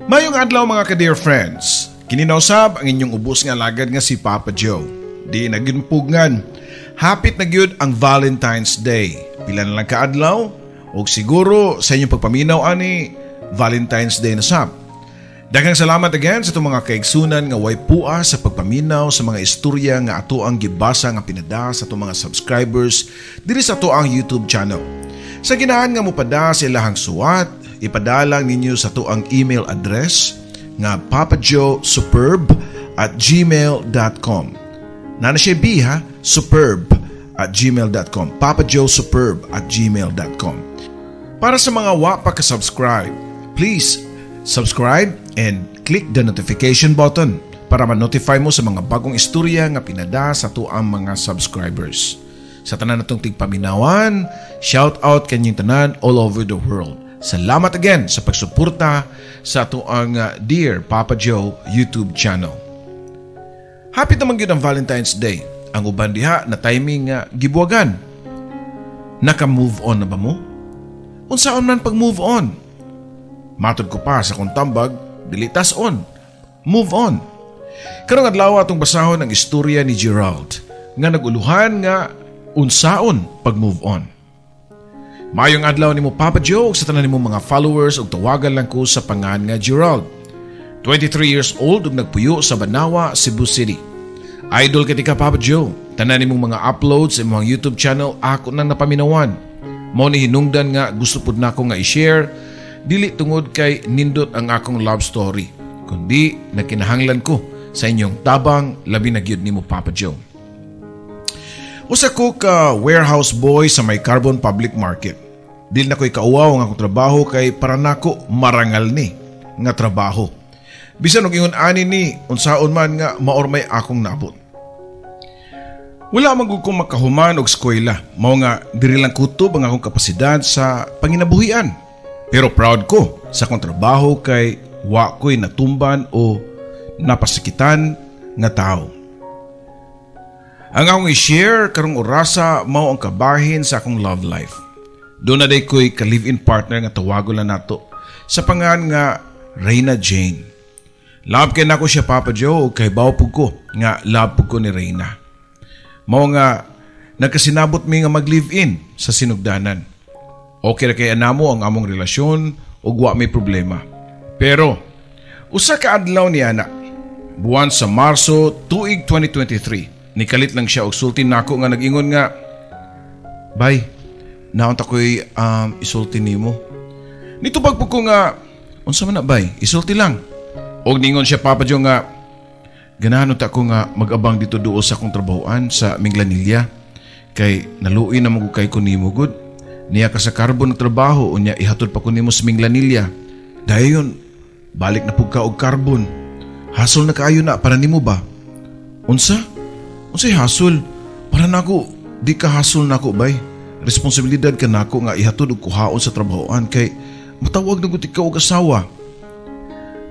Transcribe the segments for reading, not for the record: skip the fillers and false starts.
Mayong adlaw mga ka-dear friends. Kininausab ang inyong ubos nga lagad nga si Papa Joe. Di naginpugngan. Hapit na gyud ang Valentine's Day. Pila na lang kaadlaw o siguro sa inyong pagpaminaw ani Valentine's Day na sab. Daghang salamat again sa itong mga kaigsunan nga way pua sa pagpaminaw sa mga istorya nga ato ang gibasa nga pinada sa itong mga subscribers diri sa ato ang YouTube channel. Sa ginaan nga mupada sa ilahang suwat, ipadala ninyo sa to ang email address nga papajoesuperb@gmail.com. Nana siya B ha, superb@gmail.com. papajoesuperb@gmail.com. Para sa mga wa pa ka-subscribe, please subscribe and click the notification button para ma-notify mo sa mga bagong istorya nga pinada sa to ang mga subscribers. Sa tanan natong tigpaminawan, shout out kanyang tanan all over the world. Salamat again sa pagsuporta sa ato ang Dear Papa Joe YouTube channel. Hapit naman yun ang Valentine's Day. Ang uban diha na timing gibuwagan. Naka-move on na ba mo? Unsaon man pag-move on? Matod ko pa sa kong tambag, dilitas on. Move on. Karong adlaw atong basahon ang istorya ni Gerald nga naguluhan nga unsaon pag-move on. Mayong adlaw nimo Papa Joe sa tanan nimo mga followers ug tawagan lang ko sa pangan nga Gerald. 23 years old ug nagpuyo sa Banawa, Cebu City. Idol kiti ka Papa Joe. Tanan nimong mga uploads sa imong YouTube channel ako nang napaminawan. Mao ni hinungdan nga gusto pud nako nga i-share dili tungod kay nindot ang akong love story, kundi nakinahanglan ko sa inyong tabang labi na gyud nimo Papa Joe. Usa ko ka warehouse boy sa may Carbon Public Market. Dili na ko'y kauwaw nga akong trabaho kay para nako marangal ni nga trabaho. Bisan og ingon ani ni unsaon man nga maormay akong naabot. Wala man gud ko makahuman og eskwela, mao nga diri lang kutob ang akong kapasidad sa panginabuhian. Pero proud ko sa akong trabaho kay wa ko'y natumban o napasakitan nga tao. Ang akong i-share karong orasa mao ang kabahin sa akong love life. Doon na day ko'y ka-live-in partner nga tawagon lang nato sa pangan nga Reyna Jane. Love kay nako siya Papa Joe kay baw pug ko nga love pug ko ni Reyna. Mao nga nagkasinabot mi nga mag-live-in sa sinugdanan. Okay ra kay anamo ang among relasyon ug wa may problema. Pero usa ka adlaw ni ana, buwan sa Marso tuig 2023. Nikalit lang siya og sulti nako nga nag-ingon nga, "Bay, naunta ko'y isulti nimo." Nitubag po ko nga, "Unsa man na bay, isulti lang." Og ningon siya Papa Joe nga, "Ganahan ta ko nga mag-abang dito duol sa akong trabahoan sa Minglanilla. Kay naluoy na mo kay ko nimo gud. Niya ka sa carbon na trabaho unya ihatod pa ko nimo sa Minglanilla. Dayon, balik na pug ka og carbon. Hasol na kaayo na para nimo ba?" "Unsa? Unsay hasol? Para nako, di ka hasol nako bay. Responsibilidad ka nako nga ihatod og kuhaon sa trabahoan kay matawag na gud ikaw og asawa."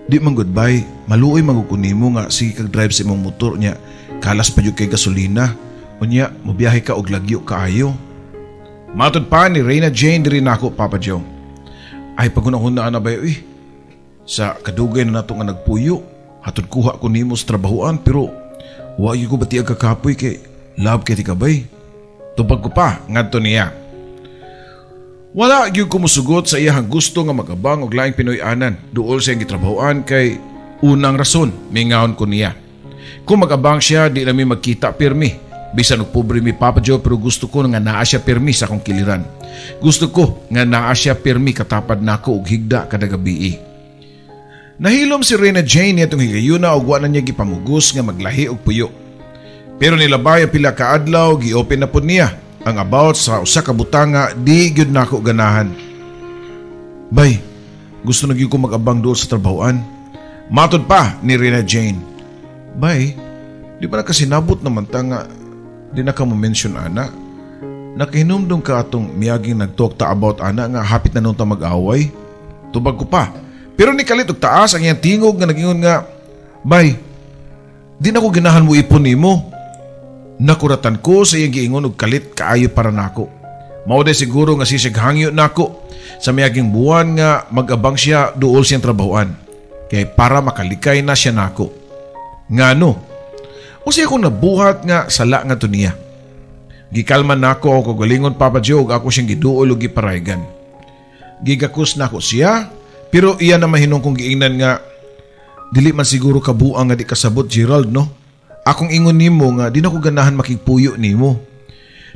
"Di man gud bay, maluoy man gud nimo nga sige kag drive sa imong motor nya. Kalas pa jud kay gasolina. Unya mobiyahe ka og lagyo kaayo." Matod pa ni Reyna Jane diri nako Papa Joe. "Ay pagunahon na bay uy. Sa kadugay na nato nga nagpuyo, hatod kuha ko nimo sa trabahoan pero wa gyud ko bati ag kakapoy kay love kay ti kabay." Tubag ko pa ngadto niya. Wala gyud ko musugot sa iyang gusto nga magabang og laing Pinoy-anan duol sa iyang gitrabahoan kay unang rason mingaon ko niya. Kung magabang siya di na mi magkita pirmi. Bisan og pobre mi Papa Joe pero gusto ko nga naa siya pirmi sa akong kiliran. Gusto ko nga naa siya pirmi katapad nako og higda kada gabi. Nahilom si Reyna Jane nitong higayuna og wa na niya gipamugos nga maglahi og puyo. Pero nilabay ang pila ka adlaw gi-open na pud niya ang about sa usa ka butang nga di gyud nako ganahan. "Bay, gusto na gyud ko mag-abang doon sa trabahoan." Matod pa ni Reyna Jane, "Bay, di ba nakasinabot naman ta nga di na ka mo-mention ana? Nakahinumdum ka atong miyaging nag-talk ta about ana nga hapit na nun ta mag-away." Tubag ko pa. Pero nikalit og taas ang iyang tingog nga nag-ingon nga, "Bay, di na ko ginahan mo ipon nimo." Nakuratan ko sa iyang giingon og kalit kaayo para nako. Mao day siguro nga sisighangyo nako sa miyaging buwan nga mag-abang siya duol siyang trabahoan. kay para makalikay na siya nako. Ngano? O siya akong nabuhat nga sala nga to niya. Gikalman nako ako galingon Papa Joe ako siyang giduol ug giparaygan. Gigakus nako siya pero iya na mahinong kong giingnan nga dili man siguro kabuang nga di kasabot Gerald no. Akong ingon nimo nga di na ko ganahan makigpuyo nimo.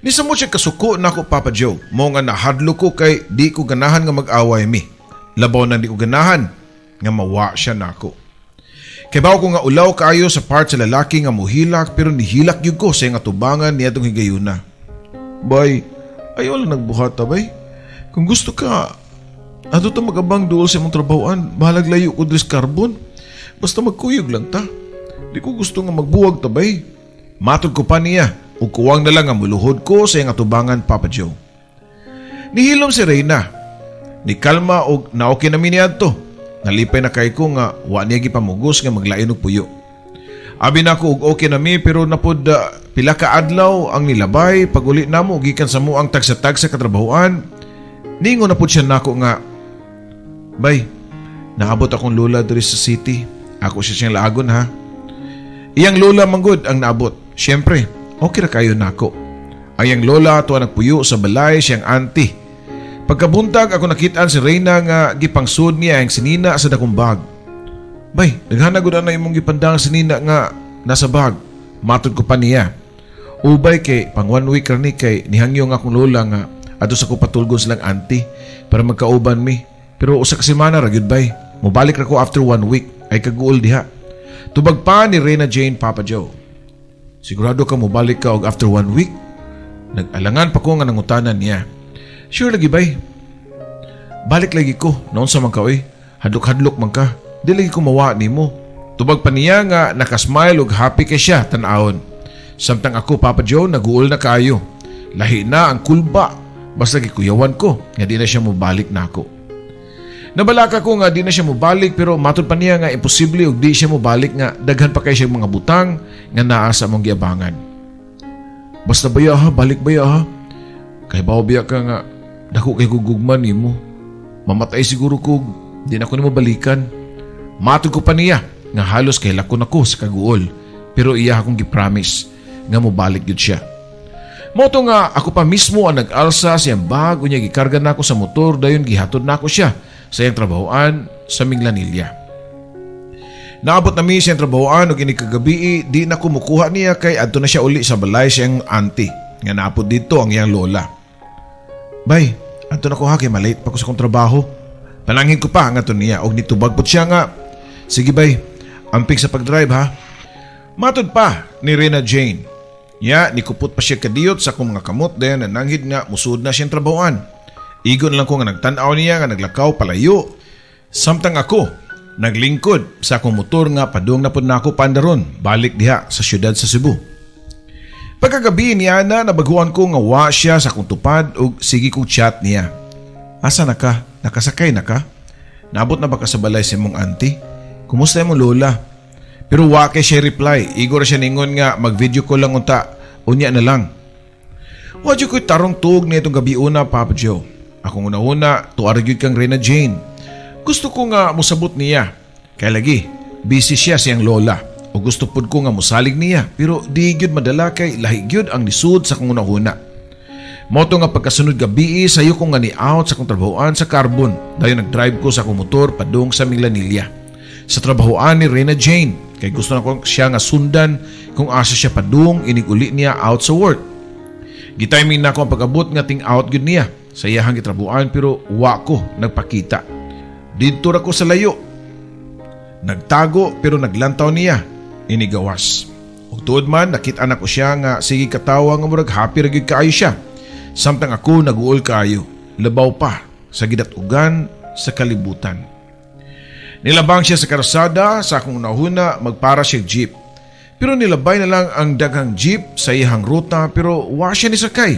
Ni sa mo siya kasuko nako Papa Joe. Mo nga nahadlo ko kay di ko ganahan nga mag-away mi. Labaw na di ko ganahan nga mawa siya nako. Kay bawo ko nga ulaw kaayo sa part sa lalaki nga muhilak pero nihilak gyud ko sa nga tubangan niya tong higayuna. Bay, ayaw lang nagbuhat ta bay. Kung gusto ka, ato ta magabang duol sa imong trabahoan, bahalag layo ko dres carbon. Basta magkuyog lang ta. Di ko gusto nga magbuwag ta bay. Matod ko pa niya. Ug kuwang na lang ang muluhod ko sa iyang atubangan Papa Joe. Nihilom si Reyna. Ni kalma og na okay na miniyad to. Nalipay na kay ko nga wa niya gipamugos nga maglain og puyo. Abi na ko og okay na mi pero napod pila ka adlaw ang nilabay pag uli namo gikan sa mo ang tagsa-tagsa katrabahoan. Ningon na pud siya nako nga bay, naabot akong lola diri sa city. Ako siya siyang laagon ha. Iyang lola manggod ang naabot. Siyempre, okay ra kayo nako. Ayang lola tuwa nagpuyo sa balay siyang auntie. Pagkabuntag ako nakitaan si Reyna nga gipangsud niya ang sinina sa dakong bag. Bay, naghanag gud na imong gipandang sinina nga nasa bag. Matod ko pa niya. Ubay kay pang 1 week ra ni kay nihangyo nga akong lola nga adto sa ko patulgon silang auntie para magkauban mi. Pero usa ka semana ra gyud bay. Mobalik ra ko after 1 week ay kaguol diha. Tubag pa ni Reyna Jane Papa Joe. Sigurado ka mobalik ka og after 1 week? Nag-alangan pa ko nga nangutanan niya. Sure lagi bay. Balik lagi ko. Noon sa man ka oy. Hadlok-hadlok man ka. Di lagi ko mawa nimo. Tubag pa niya nga nakasmile og happy kay siya tan-awon. Samtang ako Papa Joe naguol na kayo. Lahi na ang kulba. Basta gikuyawan ko nga di na siya mobalik nako. Nabalaka ko nga di na siya mobalik pero matod pa niya nga imposible og di siya mobalik nga daghan pa kay siya mga butang nga naa sa mong giabangan. Basta baya ha, balik baya ha. Kay bawo biya ka nga dako kay gugugman nimo. Mamatay siguro ko di na ko nimo balikan. Matod ko pa niya nga halos kay lakon ako sa kaguol pero iya akong gipromise nga mobalik gyud siya. Moto nga ako pa mismo ang nag-alsa siyang bag unya gikarga nako sa motor dayon gihatod nako siya sa iyang trabahoan sa Minglanilla. Naabot na mi siyang trabahoan o ginikagabi di na kumukuha niya kay adto na siya uli sa balay siyang auntie nga naapod dito ang iyang lola. Bay, adto na ko ha kay malate pa ko sa kong trabaho. Panangin ko pa nga to niya og nitubag po siya nga. Sige bay, amping sa pagdrive ha. Matod pa ni Reyna Jane. Ya, nikupot pa siya kadiyot sa akong mga kamot din na nanghid nga musud na siyang trabahoan. Igon lang ko nga nagtanaw niya nga naglakaw palayo. Samtang ako, naglingkod sa akong motor nga padung na po na ako pandaron balik diha sa syudad sa Cebu. Pagkagabi niya na nabaguan ko nga wa siya sa akong tupad o sige kong chat niya. Asa na ka? Nakasakay na ka? Naabot na ba ka sa balay sa mong auntie? Kumusta yung lola? Pero wa kay siya reply. Igor siya ningon nga mag-video call lang unta. Unya na lang. Wadyo ko'y tarong tug na itong gabi una, Papa Joe. Akong una-una, tuargyod kang Reyna Jane. Gusto ko nga musabot niya. Kaya lagi, busy siya siyang lola. O gusto pod ko nga musalig niya. Pero di gyud madala kay lahi gyud ang nisud sa kong una-una. Moto nga pagkasunod gabi, sayo ko nga ni-out sa kong trabahoan sa Carbon. Dayon nag-drive ko sa akong motor padung sa Minglanilla. Sa trabahoan ni Reyna Jane. Kay gusto na ko siya nga sundan kung asa siya padung inig-uli niya out sa work. Gitiming na ako ang pag-abot nga ting out gyud niya. Sa iyahang gitrabuan pero wa ko nagpakita. Dito ra ko sa layo. Nagtago pero naglantaw niya. Inigawas. Ug tuod man nakita na ko siya nga sige katawa nga murag happy ra gyud kaayo siya. Samtang ako naguol kaayo. Labaw pa sa gidatugan sa kalibutan. Nilabang siya sa karasada sa akong unahuna magpara siya jeep. Pero nilabay na lang ang daghang jeep sa iyang ruta pero wa siya nisakay.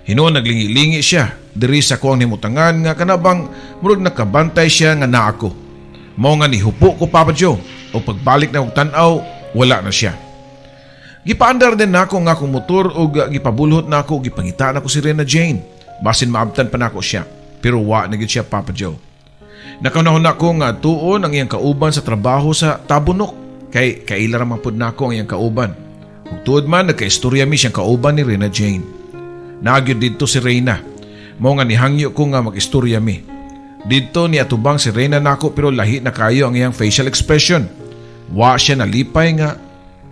Hinoon naglingi-lingi siya. Diri sa ko ang nimutangan nga kanabang murag nakabantay siya nga naa ko. Mao nga nihupo ko Papa Joe o pagbalik na og tan-aw wala na siya. Gipaandar din nako nga akong motor o gipabulhot nako og gipangita nako si Reyna Jane. Basin maabtan pa nako siya pero wa na gid siya Papa Joe. Nakanahon ako nga tuon ang iyang kauban sa trabaho sa Tabunok. Kay kaila ra man pud nako ang iyang kauban. Ug tuod man nagkaistorya mi siyang kauban ni Reyna Jane. Nagyod didto si Reyna. Mao nga nihangyo ko nga mag-istorya mi. Didto ni atubang si Reyna nako pero lahi na kayo ang iyang facial expression. Wa siya nalipay nga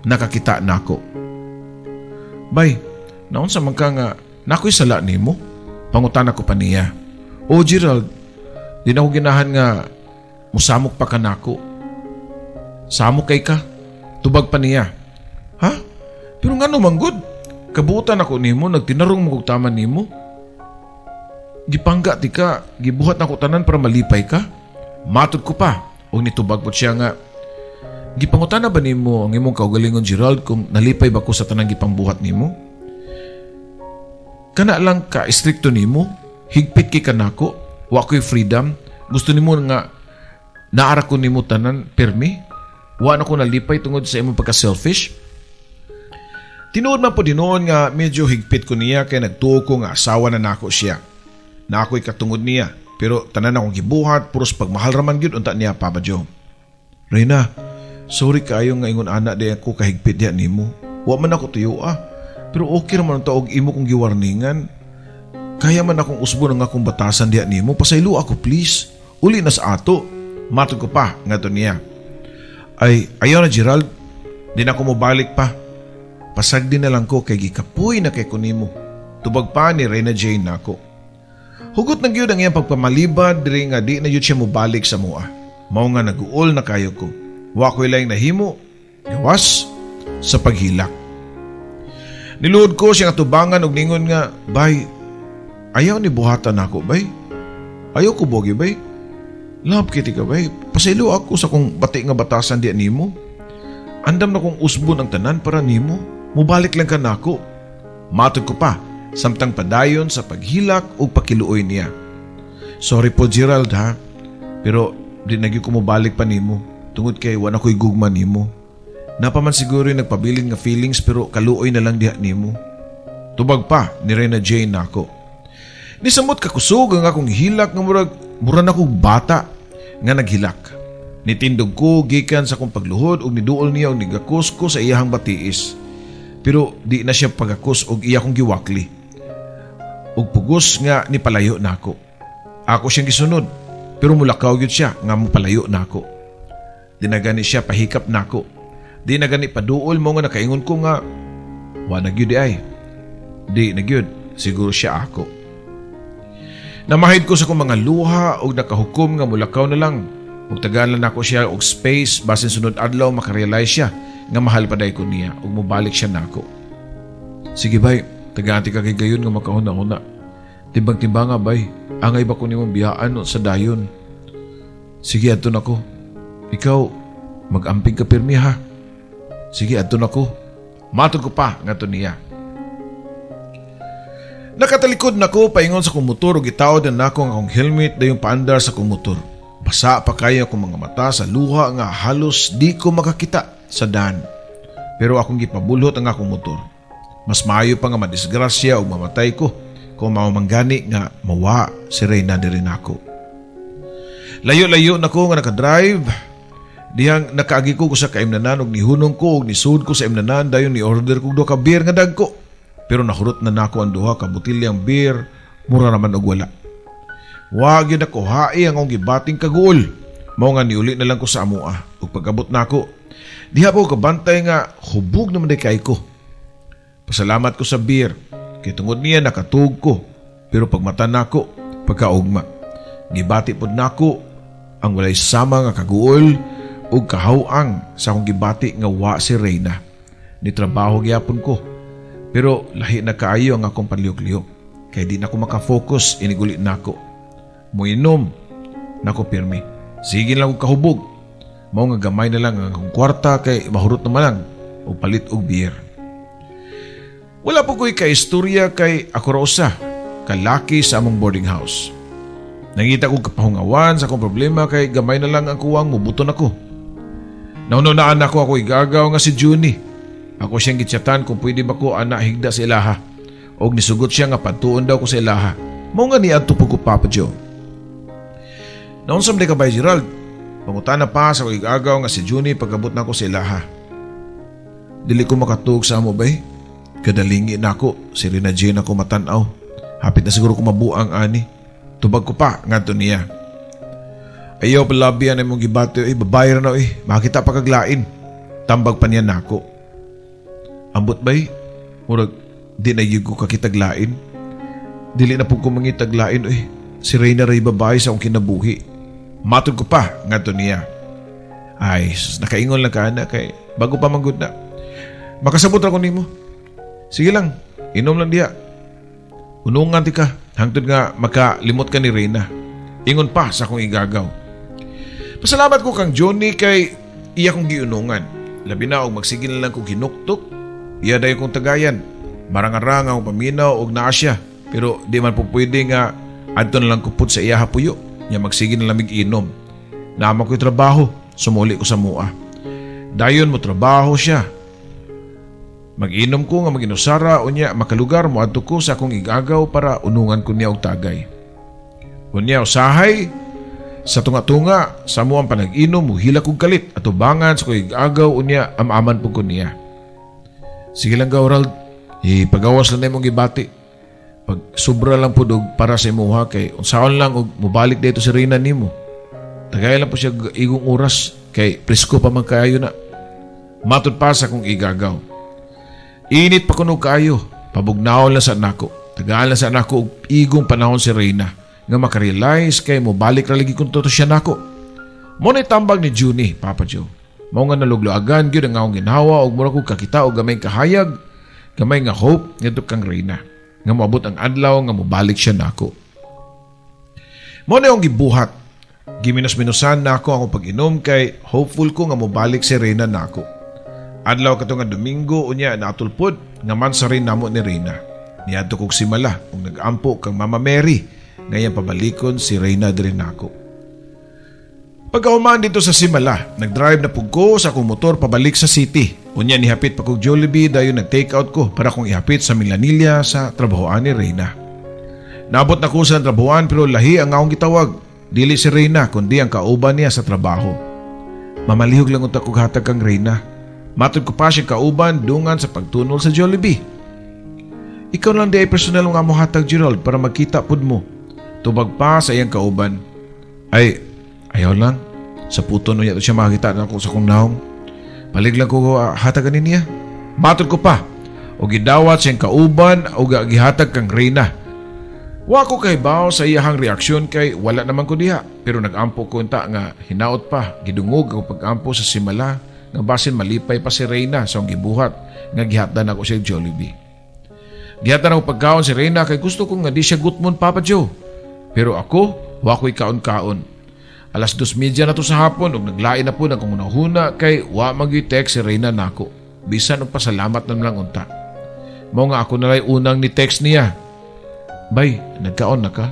nakakita nako. Bay, naon sa man ka nga nako'y sala nimo? Pangutan ako pa niya. O Gerald, di na ko ginahan nga musamok pa ka nako. Samok kay ka? Tubag pa niya. Ha? Pero nga naman good. Kabuutan ako nimo, nagtinarong magugtaman nimo. Gipangga ti ka, gibuhat na ko tanan para malipay ka. Matod ko pa. O nitubag po siya nga, gipangutan na ba nimo ang imong kaugalingon Gerald kung nalipay ba ko sa tanang gipangbuhat nimo? Kana lang ka istrikto nimo, higpit kay kanako, wa ko'y freedom, gusto nimo nga naara ko nimo tanan permi, wa na ko nalipay tungod sa imong pagka-selfish. Tinuod man po dinoon nga medyo higpit ko niya kay nagtuo ko nga asawa na nako siya. Na ako'y katungod niya, pero tanan akong gibuhat, puros pagmahal raman gyud unta niya Papa Joe. Reyna, sorry kayo nga ingon ana di ako kahigpit diha nimo. Wa man ako tuyo pero okay naman ang taog imo kong giwarningan. Kaya man akong usbo ng akong batasan diha nimo. Pasaylo ako please. Uli na sa ato. Matod ko pa nga to niya. Ay, ayaw na Gerald. Di na ako mabalik pa. Pasagdi na lang ko kay gikapoy na kay kunimo. Tubag pa ni Reyna Jane nako. Hugot na gyud ang iyang pagpamalibad diri nga di na gyud siya mobalik sa mua. Mao nga naguol na kayo ko. Wa ko'y laing nahimo. Gawas sa paghilak. Niluod ko siyang atubangan og ningon nga, bay, ayaw ni buhatan ako, bay. Ayaw ko bogi, bay. Love kiti ka, bay. Pasaylo ako sa kong bati nga batasan di nimo. Andam na kong usbon ang tanan para nimo. Mubalik lang ka nako. Matod ko pa, samtang padayon sa paghilak o pakiluoy niya. Sorry po Gerald ha, pero di nagyo ko mubalik pa nimo. Tungod kay wala ko'y gugma nimo. Napaman siguro yung nagpabilin nga feelings pero kaluoy na lang diha nimo. Tubag pa ni Reyna Jane nako. Nisamot kakusog ang akong hilak nga murag na akong bata nga naghilak. Nitindog ko gikan sa akong pagluhod ug niduol niya og nigakus ko sa iyahang batiis. Pero di na siya pagakus og iya kong giwakli. Ug pugos nga ni palayo nako. Ako siyang gisunod pero mulakaw gyud siya nga mopalayo nako. Di na gani siya pahikap nako. Di na gani paduol mo nga nakaingon ko nga wa na gyud ay. Di na gyud siguro siya ako. Namahid ko sa kong mga luha ug nakahukom nga mulakaw na lang. Ug tagalan nako siya og space basin sunod adlaw makarealize siya nga mahal pa day ko niya ug mobalik siya nako. Sige bay, taganti ka kay gayon nga makahuna-huna. Timbang-timbang nga bay, angay ba ko nimong biyaan sa dayon. Sige adto nako. Ikaw mag-amping ka pirmi ha. Sige, adto na ko. Matod ko pa nga to niya. Nakatalikod na ko paingon sa kong motor o gitawad na nako ang akong helmet na yung paandar sa kong motor. Basa pa kayo akong mga mata sa luha nga halos di ko makakita sa daan. Pero akong gipabulhot ang akong motor. Mas maayo pa nga madisgrasya o mamatay ko kung maumanggani nga mawa si Reyna diri nako. Layo-layo na ko nga nakadrive. Dihang nakaagi ko sa kaimnanan og nihunong ko og nisud ko sa imnanan dayon ni order kog 2 ka beer nga dagko. Pero nahurot na nako ang 2 ka botilyang beer, mura naman og wala. Wa gyud ako hai ang akong gibating kaguol. Mao nga niuli na lang ko sa amoa ug pagabot nako. Diha ko kabantay nga hubog naman day kay ko. Pasalamat ko sa beer kay tungod niya nakatug ko. Pero pagmata nako pagkaugma. Gibati pod nako ang walay sama nga kaguol ug kahawang sa akong gibati nga wa si Reyna. Ni trabaho gyapon ko. Pero lahi na kaayo ang akong panliyok-liyok. Kaya di na ko makafocus iniguli nako. Muinom nako pirmi. Sige lang og kahubog. Mao nga gamay na lang ang akong kwarta kay mahurot naman lang og palit og beer. Wala po ko'y kaistorya kay ako ra usa kalaki sa among boarding house. Nangita ko kapahungawan sa akong problema kay gamay na lang ang kuwang mubuton ako. Naununaan ako igagaw nga si Junie. Ako siyang gitsatan kung pwede ba ko ana higda sa ilaha. Og nisugot siya nga patuon daw ko sa ilaha. Mao nga niadto po ko Papa Joe. Naunsam di ka ba, Gerald? Pangutana pa sa igagaw nga si Juni pagabot na ko sa ilaha. Dili ko makatug sa amo bay. Kadalingi na ako, si Rina Jane ako matanaw. Hapit na siguro ko mabuang ani. Tubag ko pa, ngadto niya. Ayaw palabihan ay mong gibati, babayar na makita pa kaglain. Tambag pa niya na ako. Ambot bay, murag di na yugo kakitaglain. Dili na po ko mangitaglain, si Reyna ray babae sa akong kinabuhi. Matod ko pa, ngadto niya. Ay, nakaingon lang ka na kay bago pa manggod na. Makasabot ako nimo. Sige lang, inom lang diya. Unungan ti ka, hangtod nga makalimot ka ni Reyna. Ingon pa sa akong igagaw. Pasalamat ko kang Johnny kay iya kong giunungan. Labi na og magsigil na lang kong hinuktok. Iya dayo kong tagayan. Marang-arang akong paminaw og naa siya. Pero di man po pwede nga adto na lang kupod sa iya hapuyo. Nya magsigil na lamig inom. Naman ko'y trabaho, sumuli ko sa mua. Dayon mo trabaho siya. Mag-inom ko nga mag-inusara o niya makalugar mo adto ko sa akong igagaw para unungan ko niya og tagay. Unya usahay, sa tunga-tunga, sa mo ang panag-inom, muhila kong kalit at ubangan sa kong igagaw unya amaman po ko niya. Sige lang ka, Oral, ipagawas lang na mong gibati. Pag sobra lang po dog para sa imuha kay unsaon lang og mubalik dito si Rina nimo. Tagay lang po siya igong oras kay presko pa man kayo na. Matod pa sa kong igagaw. Init pa kuno kayo, pabugnaon lang sa nako. Tagaan lang sa nako og igong panahon si Reyna nga makarealize kay mo balik ra lagi kun to siya nako. Mo ni tambag ni Juni, Papa Joe. Mao nga nalugloagan gyud ang akong ginhawa og mura ko kakita og gamay kahayag, gamay nga hope ngadto kang Reyna nga moabot ang adlaw nga mobalik siya nako. Mo na yung gibuhat. Giminos-minusan na ako ang pag-inom kay hopeful ko nga mobalik si Reyna nako. Adlaw kato nga Domingo unya natulpod nga man sa rin namo ni Reyna. Niadto kog simala ug nag-ampo kang Mama Mary ngayon pabalikon si Reyna diri nako. Pagkahuman dito sa simala, nag-drive na pug ko sa akong motor pabalik sa city. Unya nihapit pa kog Jollibee dayon nag-take out ko para kong ihapit sa Milanilla sa trabahoan ni Reyna. Nabot na ko sa trabahoan pero lahi ang akong gitawag. Dili si Reyna kundi ang kauban niya sa trabaho. Mamalihog lang unta kog hatag kang Reyna. Matod ko pa siya kauban dungan sa pagtunol sa Jollibee. Ikaw lang di ay personal nga mo hatag, Gerald, para magkita pud mo. Tubag pa sa iyang kauban. Ay, ayaw lang. Sa puto no siya makakita na ako sa kong naong. Palig lang ko hatagan niya. Matod ko pa. O gidawat siyang kauban o gihatag kang Reyna. Wa ko kay bao sa iyahang reaksyon kay wala naman ko diha. Pero nag-ampo ko unta nga hinaot pa. Gidungog ang pag-ampo sa simala nga basin malipay pa si Reyna sa gibuhat nga gihatdan ako sa Jollibee. Gihatdan ako pagkaon si Reyna kay gusto ko nga di siya gutmon, Papa Joe. Pero ako, wa ko'y kaon-kaon. Alas 2:30 na to sa hapon ug naglain na po ng kung unahuna kay wa mag-text si Reyna nako. Bisan og pasalamat na lang unta. Mao nga ako na lay unang ni text niya. Bay, nagkaon na ka?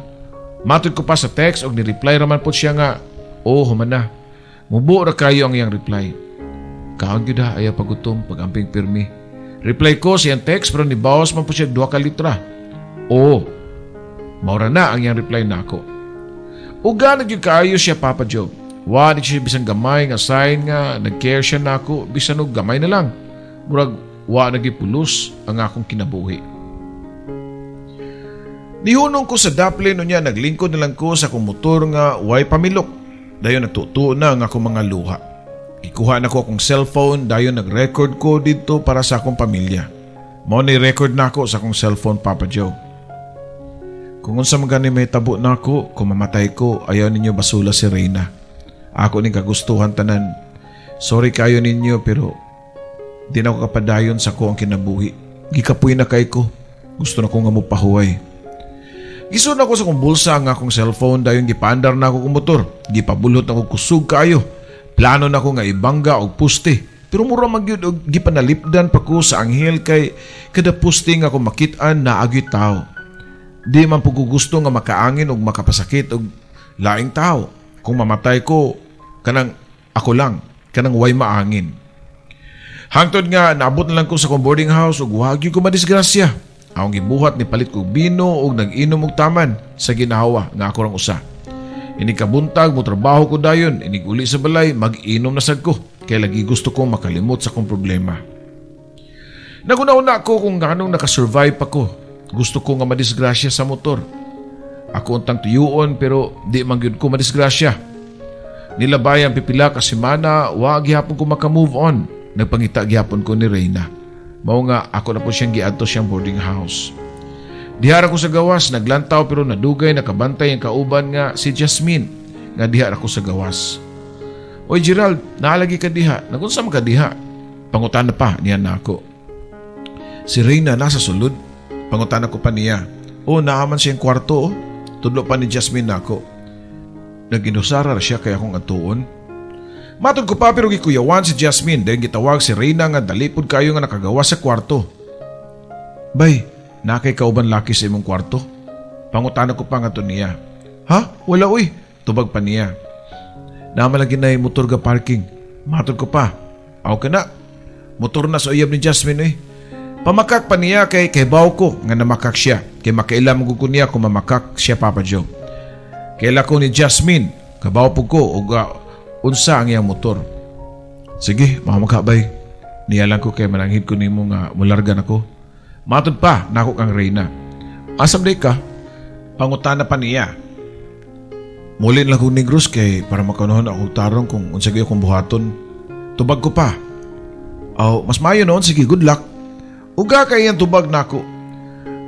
Matod ko pa sa text og ni-reply raman po siya nga, "Oh, human na." Mubo ra kayo ang iyang reply. Kaon gyud ha, ayaw pagutom pag-amping pirmi. Reply ko siyang text pero ni bawas man po siya 2 ka litra. "Oh." Maura na ang iyang reply nako. Uga nagyud kaayo siya, Papa Joe. Wa di siya bisan gamay nga sign nga nag-care siya nako, bisan og gamay na lang. Murag wa nagipulos ang akong kinabuhi. Nihunong ko sa daplin unya naglingkod na lang ko sa akong motor nga way pamilok. Dayon nagtutuo na ang akong mga luha. Ikuha na ko akong cellphone dayon nag-record ko dito para sa akong pamilya. Mao ni record na ako sa akong cellphone, Papa Joe. Kung unsa man gani may tabo na ako, kung mamatay ko, ayaw ninyo basula si Reyna. Ako ning kagustuhan tanan. Sorry kayo ninyo pero di na ako kapadayon sa ko ang kinabuhi. Gikapoy na kay ko. Gusto na ko nga mo pahuway. Gisun ako sa kong bulsa ang akong cellphone dayon gipandar na ako kong motor. Gipabulot na ako kusog kayo. Plano na ko nga ibangga og puste. Pero mura magyud og gipanalipdan pa ko sa anghel kay kada puste nga ako makit-an na agi tao. Di man po gusto nga makaangin og makapasakit og laing tao. Kung mamatay ko, kanang ako lang, kanang way maangin. Hangtod nga naabot na lang ko sa kong boarding house ug wagyo ko madisgrasya. Akong gibuhat ni palit kog bino ug nag-inom og taman sa ginawa nga ako rang usa. Ini kabuntag mo trabaho ko dayon, inig uli sa balay, mag-inom na sad ko. Kaya lagi gusto kong makalimot sa kong problema. Naguna-una ko kung ganong nakasurvive ako. Gusto ko nga madisgrasya sa motor. Ako untang tuyuon pero di man gyud ko madisgrasya. Nilabay ang pipila ka semana, wa gihapon ko maka-move on. Nagpangita gihapon ko ni Reyna. Mao nga ako na po siyang giadto siyang boarding house. Dihara ko sa gawas, naglantaw pero nadugay nakabantay ang kauban nga si Jasmine nga dihara ko sa gawas. Oy Gerald, naalagi ka diha. Nagunsa man ka diha? Pangutan na pa niya na ako. Si Reyna nasa sulod. Pangutan ko pa niya. O naaman siyang kwarto. Tudlo pa ni Jasmine na ako. Naginusara siya kaya akong atuon. Matod ko pa pero gikuyawan si Jasmine dahil gitawag si Reyna nga dalipod kayo nga nakagawa sa kwarto. Bay, nakay kauban laki sa imong kwarto? Pangutan ko pa nga to niya. Ha? Wala uy. Tubag pa niya. Namalagi na yung motor ga parking. Matod ko pa. Aw ka na. Motor na sa uyab ni Jasmine eh. Pamakak pa niya kay baw ko nga namakak siya. Kay makailam ko niya kung mamakak siya Papa Joe. Kaila ko ni Jasmine. Kabaw po ko o unsa ang iyang motor. Sige, makamagkabay. Niyalang ko kay mananghid ko nimo nga mulargan ako. Matod pa, nako kang Reyna. Asam day ka? Pangutana pa niya. Muli lang kong negros kay para makanuhon ako tarong kung unsa gyud akong buhaton. Tubag ko pa. Aw, mas maayo noon, sige, good luck. Uga kay iyang tubag nako.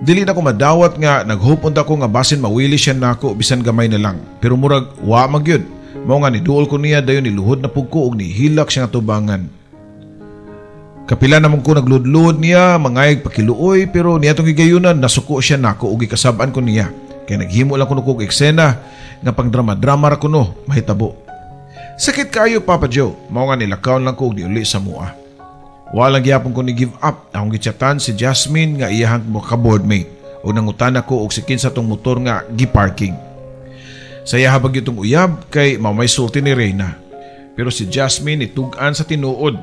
Dili na ko madawat nga naghupon ako nga basin mawili siya nako bisan gamay na lang. Pero murag wa magyud. Mao nga niduol ko niya dayon niluhod na pug ko og nihilak siya nga tubangan. Kapila naman ko nagludlod niya, mangayag pakiluoy pero niya tong gigayunan nasuko siya nako og gikasab-an ko niya. Kaya naghimo lang ko og eksena nga pang drama-drama ra kuno mahitabo. Sakit kayo Papa Joe, mao nga nilakaw lang ko og niuli sa mua. Walang gyapon ko ni give up akong gichatan si Jasmine nga iyahang ka-boardmate o nangutan ako og sikin sa tong motor nga gi-parking. Saya habag itong uyab kay mamay sulti ni Reyna. Pero si Jasmine itugan sa tinuod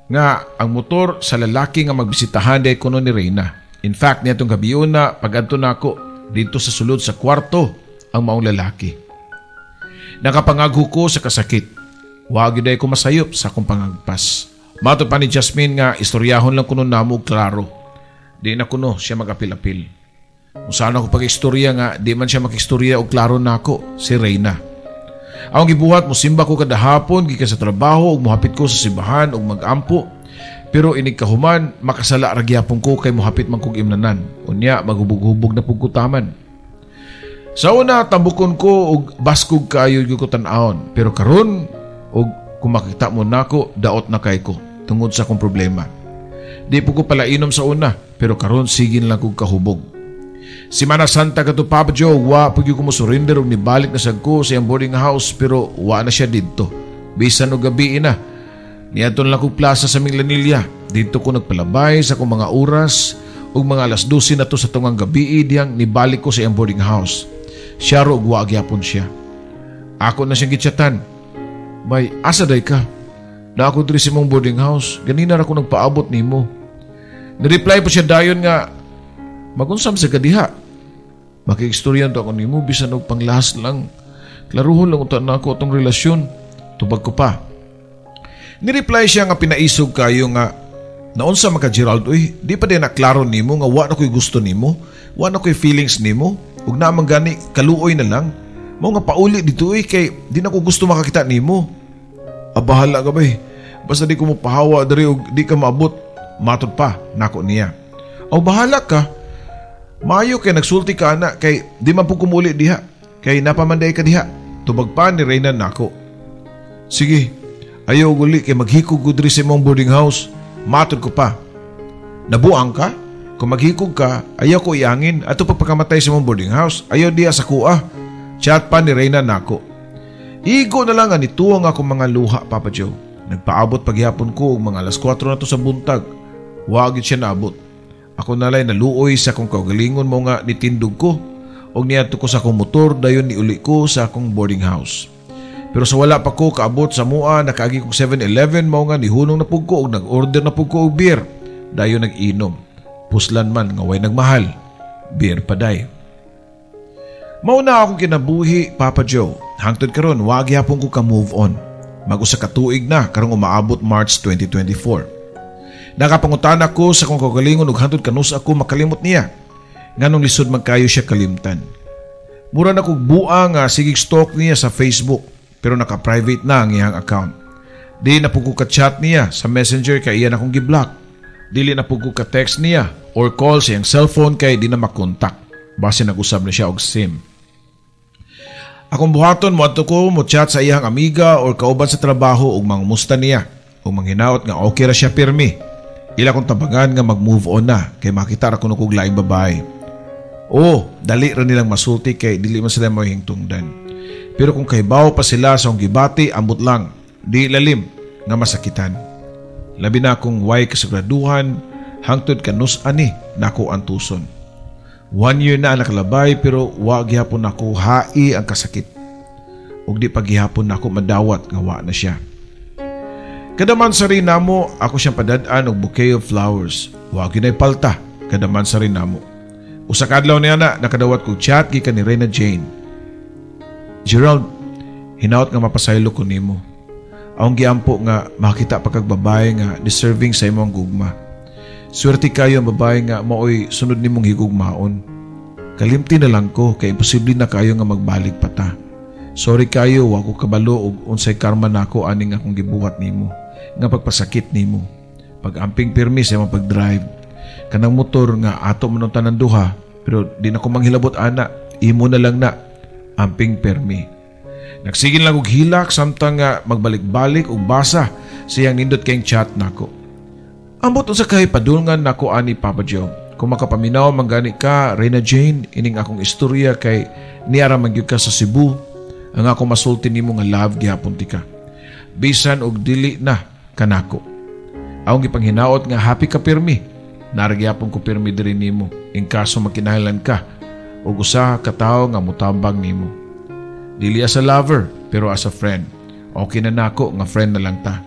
nga ang motor sa lalaki nga magbisitahan day kuno ni Reyna. In fact, niya itong gabiyon na pag-adto na ako dito sa sulod sa kwarto ang maong lalaki. Nakapangagho ko sa kasakit. Wag day ko masayop sa akong pangagpas. Mato pa ni Jasmine nga istoryahon lang kuno namo klaro. Di na kuno siya mag-apil-apil. Kung saan ako pag-istorya nga di man siya mag-istorya og klaro nako si Reyna. Ang gibuhat mo simba ko kada hapon gikan sa trabaho ug mohapit ko sa simbahan ug mag-ampo. Pero inig kahuman makasala ra gyapon ko kay mohapit man kog imnanan. Unya maghubog-hubog na pug kutaman. Sa una tambukon ko og baskog kaayo gyud ko tan-awon. Pero karon og kung makita mo nako daot na kay ko tungod sa akong problema. Di po ko pala inom sa una pero karon sigin lang kog kahubog. Semana Santa kato Papa Joe, wa po ko mo surrender og nibalik na sad ko sa iyang boarding house pero wa na siya didto. Bisan og gabi na. Niadton lang kog plaza sa Minglanilla. Dito ko nagpalabay sa akong mga oras ug mga alas 12 na to sa tungang gabi diyang nibalik ko sa iyang boarding house. Siya ro og wa gyapon siya. Ako na siyang gitsatan. May asa day ka? Na ako diri sa mong boarding house. Ganina ra ko nagpaabot nimo. Nireply po siya dayon nga magunsam sa kadiha. Maki-istoryan to ako nimo bisan og panglahas lang. Klaruhon lang utan nako atong relasyon. Tubag ko pa. Nireply siya nga pinaisog kayo nga naunsa man ka Gerald uy, di pa din naklaro nimo nga wa na ko'y gusto nimo, wa na ko'y feelings nimo, ug naman gani kaluoy na lang. Mao nga pauli dito uy kay di na ko gusto makakita nimo. Bahala ka ba eh. Basta di ko mo pahawa dari o di ka maabot. Matod pa, nako niya. O bahala ka. Maayo kay nagsulti ka na kay di man po kumuli diha. Kay napamanday ka diha. Tubag pa ni Reyna nako. Sige, ayaw guli kay maghikog ko diri sa mong boarding house. Matod ko pa. Nabuang ka? Kung maghikog ka, ayaw ko iangin ato pagpakamatay sa mong boarding house. Ayaw diha sa kuha. Chat pa ni Reyna nako. Igo na lang nga nituwang ako mga luha, Papa Joe. Nagpaabot paghihapon ko og mga alas 4 na to sa buntag. Wagit siya naabot. Ako nalay naluoy sa akong kaugalingon mo nga nitindog ko. Og niadto ko sa akong motor dayon niuli ko sa akong boarding house. Pero sa wala pa ko kaabot sa mua, nakaagi kong 7-Eleven mo nga nihunong na pug ko og nag-order na pug ko og beer. Dayon nag-inom. Puslan man nga way nagmahal. Beer pa day. Mauna akong kinabuhi, Papa Joe. Hangtod karon, wag yapon ko ka move on. Mag-usa ka tuig na karong umaabot March 2024. Nakapangutan ako sa kong kagalingon ug hangtod kanus ako makalimot niya. Nganong lisod magkayo siya kalimtan. Mura na kog buang nga sigig stalk niya sa Facebook pero naka-private na ang iyang account. Di na po ko ka-chat niya sa messenger kay iyan akong gi-block. Dili na po ko ka-text niya or call sa iyang cellphone kay di na makontak. Base nag-usab na siya og SIM. Akong buhaton mo ato ko mo chat sa iyang amiga or kauban sa trabaho ug mangumusta niya. Ug manghinaot nga okay ra siya pirmi. Ila kong tabangan nga mag-move on na kay makita ra kuno kog laing babae. Dali ra nilang masulti kay dili man sila mahingtungdan. Pero kung kaybaw pa sila sa akong gibati, ambot lang, di lalim nga masakitan. Labi na akong way kasiguraduhan, hangtod kanus ani nako ang tuson. 1 year na nakalabay pero wag gihapon ako hai ang kasakit. Ug di pa gihapon nako madawat nga wa na siya. Kadaman sa rin namo, ako siyang padadaan og bouquet of flowers. Wag yun ay palta, kadaman sa rin namo. Usa ka adlaw niya na nakadawat kog chat gikan ni Reyna Jane. Gerald, hinaot nga mapasaylo ko nimo. Aong giampo nga makita pa kag babae nga deserving sa imong gugma. Swerte kayo ang babae nga maoy sunod nimong higugmaon. Kalimti na lang ko kay imposible na kayo nga magbalik pa ta. Sorry kayo, wa ko kabalo og unsay karma nako aning akong gibuhat nimo nga pagpasakit nimo. Pag-amping pirmi sa imong pag-drive. Kanang motor nga ato man tanan duha pero di na ko manghilabot ana, imo na lang na amping pirmi. Nagsigil lang og hilak samtang nga magbalik-balik og basa siyang nindot kayong chat nako. Ambot unsa kay padulngan nako ani Papa Joe. Kung makapaminaw manggani ka, Reyna Jane, ining akong istorya kay niara man gyud ka sa Cebu. Ang ako masulti nimo nga love gihapon ti ka. Bisan og dili na kanako. Aong gipanghinaot nga happy ka pirmi. Naragyapon ko pirmi diri nimo in kaso magkinahanglan ka og usa ka tawo nga mutambang nimo. Dili as a lover pero as a friend. Okay na nako nga friend na lang ta.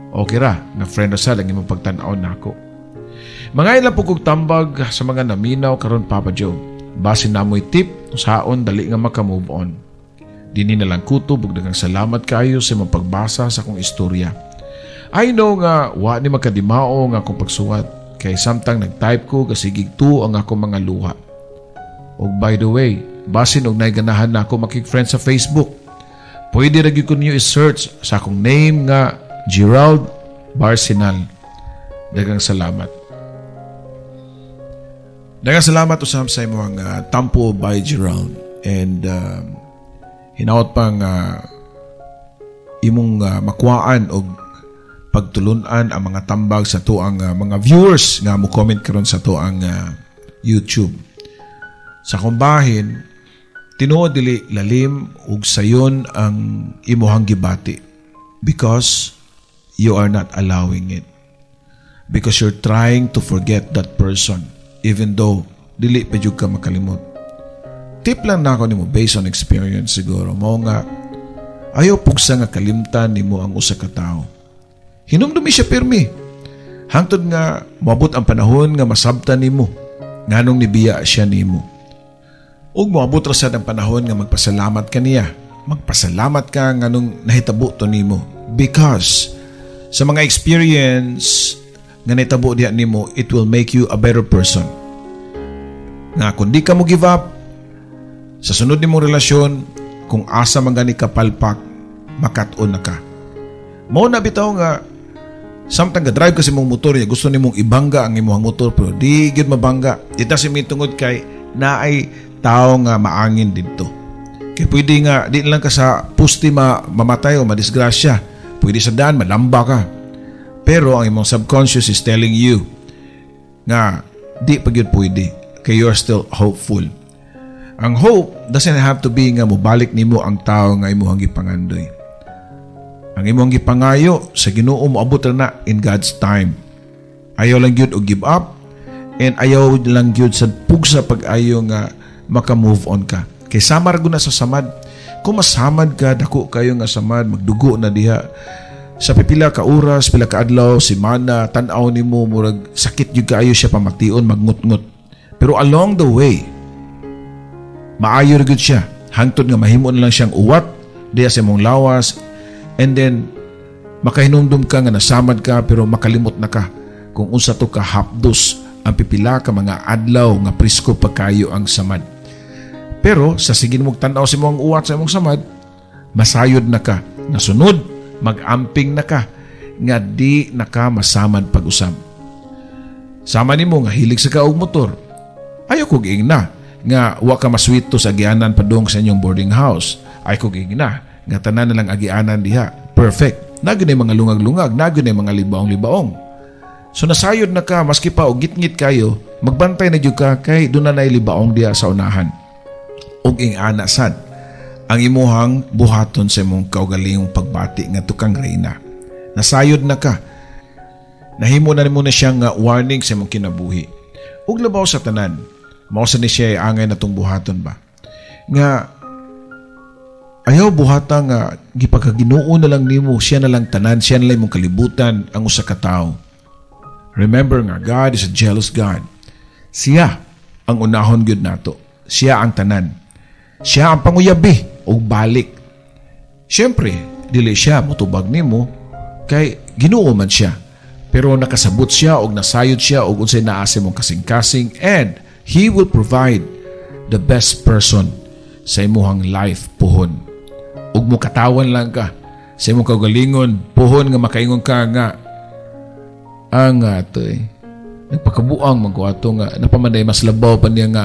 Okay ra, nga friend na sa lang imong pagtan-aw nako. Mga ilang po kong tambag sa mga naminaw karon Papa Joe. Base na mo'y tip, saon dali nga maka-move on. Dini na lang kutob ug daghang salamat kayo sa imong pagbasa sa akong istorya. I know nga wa ni makadimao nga akong pagsuwat kay samtang nag-type ko kasigig tu ang akong mga luha. Og by the way, basin og naiganahan na ako makik-friend sa Facebook. Pwede ra gyud ko niyo i-search sa akong name nga Gerald Barcinal. Daghang salamat. Daghang salamat usab sa imong tampo by Gerald. And hinaot pang imong makuhaan og pagtulunan ang mga tambag sa tuang mga viewers nga mo comment karon sa tuang YouTube. Sa akong bahin, tinuod dili lalim ug sayon ang imuhang gibati because you are not allowing it. Because you're trying to forget that person even though dili pa jud ka makalimot. Tip lang na ako nimo based on experience siguro. Mao nga ayaw pugsa nga kalimtan nimo ang usa ka tawo. Hinumdumi siya pirmi. Hangtod nga moabot ang panahon nga masabtan nimo nganong nibiya siya nimo. Ug moabot ra sad ang panahon nga magpasalamat ka niya. Magpasalamat ka nganong nahitabo to nimo because sa mga experience nga nahitabo diha nimo, it will make you a better person. Nga kung di ka mo give up sa sunod nimong relasyon, kung asa man gani ka palpak, makat-on na ka. Mao na bitaw nga samtang ga-drive ka sa imong motor, gusto nimong ibangga ang imong motor pero di gyud mabangga. Ita si mitungod kay naay tao nga maangin didto. Kay pwede nga di lang ka sa pusti mamatay o madisgrasya. Pwede sa daan malamba ka. Pero ang imong subconscious is telling you nga di pa gyud pwede kay you are still hopeful. Ang hope doesn't have to be nga mobalik nimo ang tao nga imong gipangandoy. Ang imong gipangayo sa Ginoo moabot na in God's time. Ayaw lang gyud og give up and ayaw lang gyud sa pugsa pag-ayo nga maka-move on ka. Kay samar gud na sa samad. Kung masamad ka, dako kayo nga samad, magdugo na diha. Sa pipila ka oras, pila ka adlaw, semana, tan-aw nimo murag sakit jud kaayo siya pamation, magngut-ngut. Pero along the way, Maayo ra gyud siya. Hangtod nga mahimo na lang siyang uwat diya sa imong lawas, and then makahinumdum ka nga nasamad ka pero makalimot na ka kung unsa to ka hapdos ang pipila ka mga adlaw nga prisko pagkayo ang samad. Pero sa sigin mong tanaw sa imong uwat sa imong samad, masayod na ka. Nasunod, mag-amping na ka nga di na ka masamad pag-usab. Sama nimo nga hilig sa kaog motor. Ayaw kog ingna nga wa ka maswito sa agianan padung sa inyong boarding house. Ayaw kog ingna nga tanan na lang agianan diha. Perfect. Nagyo na mga lungag-lungag, nagyo na mga libaong-libaong. So nasayod na ka, maski pa og gitngit kayo, magbantay na jud ka kay doon na libaong diha sa unahan. Og ing-ana sad ang imuhang buhaton sa imong kaugalingong pagbati nga tukang reyna. Nasayod na ka. Nahimo na mo na siyang warning sa imong kinabuhi. Ug labaw sa tanan, mao sa ni siya angay na tong buhaton ba? Nga ayaw buhata nga gipakaginoo na lang nimo, siya na lang tanan, siya na lang imong kalibutan ang usa ka tawo. Remember nga, God is a jealous God. Siya ang unahon gyud nato. Siya ang tanan. Siya ang panguyabi o balik. Siyempre, dili siya motubag nimo kay Ginoo man siya. Pero nakasabot siya o nasayod siya o unsay naasa mong kasing-kasing, and He will provide the best person sa imuhang life puhon. Ug mo katawan lang ka sa imong kaugalingon, puhon nga makaingon ka nga ang nagpakabuang magkuato nga napamanday mas labaw pa niya nga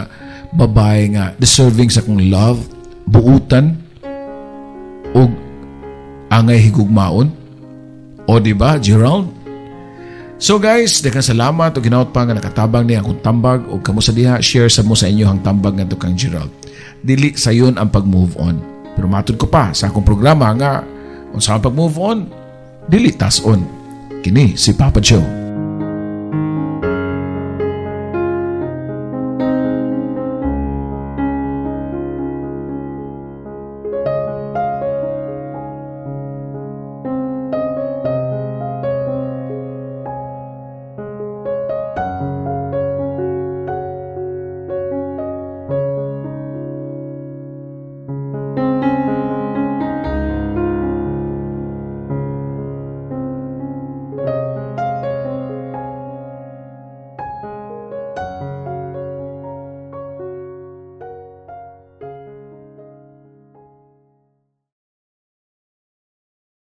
babae nga deserving sa kong love, buutan ug angay higugmaon. O diba, Gerald? So guys, daghang salamat o ginaot pa nga nakatabang niya akong tambag o kamo sa diha, share sa mo sa inyo ang tambag nga kang Gerald. Dili sayon ang pag-move on. Pero matod ko pa sa akong programa nga unsa ang pag-move on, dili tas on. Kini si Papa Joe.